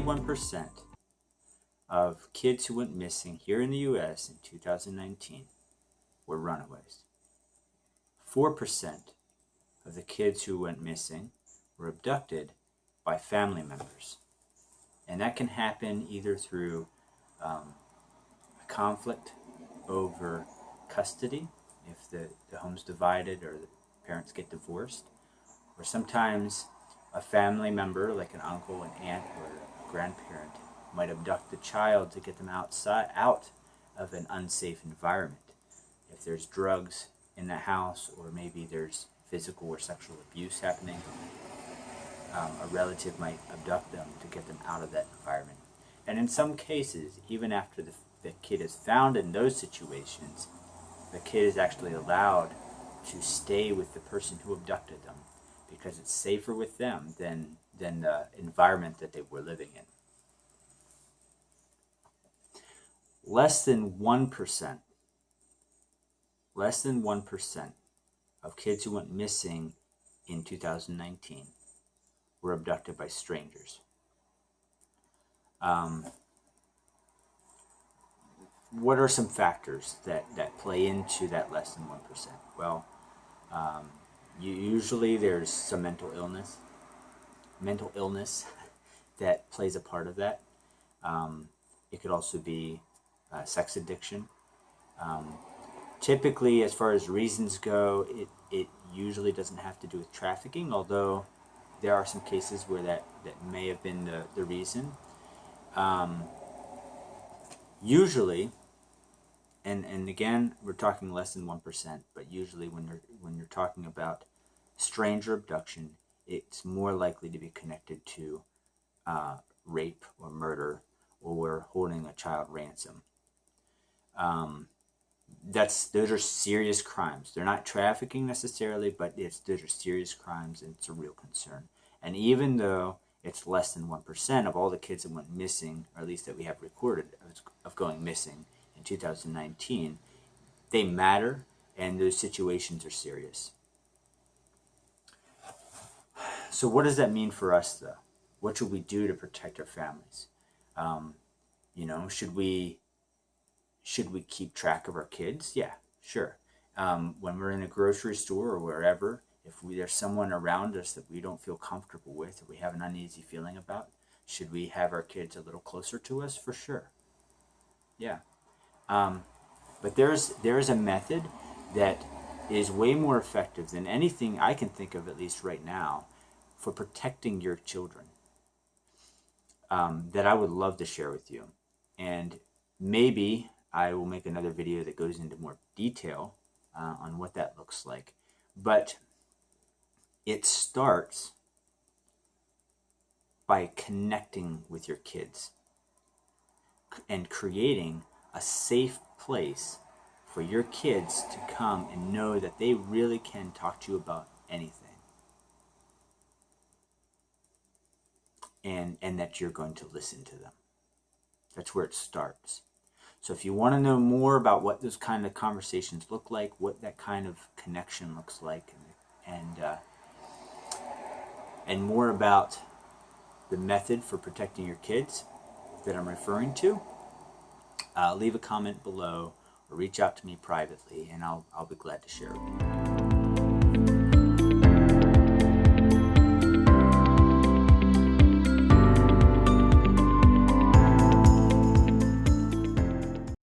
31% of kids who went missing here in the U.S. in 2019 were runaways. 4% of the kids who went missing were abducted by family members. And that can happen either through a conflict over custody, if the home's divided or the parents get divorced, or sometimes a family member, like an uncle, an aunt, or a grandparent, might abduct the child to get them out of an unsafe environment. If there's drugs in the house, or maybe there's physical or sexual abuse happening, a relative might abduct them to get them out of that environment. And in some cases, even after the kid is found in those situations, the kid is actually allowed to stay with the person who abducted them because it's safer with them than the environment that they were living in. Less than 1% of kids who went missing in 2019 were abducted by strangers. What are some factors that play into that less than 1%? Well, usually there's some mental illness that plays a part of that. It could also be sex addiction. Typically, as far as reasons go, it usually doesn't have to do with trafficking, although there are some cases where that may have been the reason. Usually, and again, we're talking less than 1%, but usually when you're talking about stranger abduction, it's more likely to be connected to rape or murder, or holding a child ransom. Those are serious crimes. They're not trafficking necessarily, but those are serious crimes, and it's a real concern. And even though it's less than 1% of all the kids that went missing, or at least that we have recorded of going missing in 2019, they matter, and those situations are serious. So what does that mean for us, though? What should we do to protect our families? Should we keep track of our kids? Yeah, sure. When we're in a grocery store or wherever, if there's someone around us that we don't feel comfortable with, or we have an uneasy feeling about, should we have our kids a little closer to us? For sure. Yeah. But there's a method that is way more effective than anything I can think of, at least right now, for protecting your children, that I would love to share with you. And maybe I will make another video that goes into more detail on what that looks like. But it starts by connecting with your kids and creating a safe place for your kids to come and know that they really can talk to you about anything. And that you're going to listen to them. That's where it starts. So if you want to know more about what those kind of conversations look like, what that kind of connection looks like, and more about the method for protecting your kids that I'm referring to, leave a comment below or reach out to me privately, and I'll be glad to share it with you.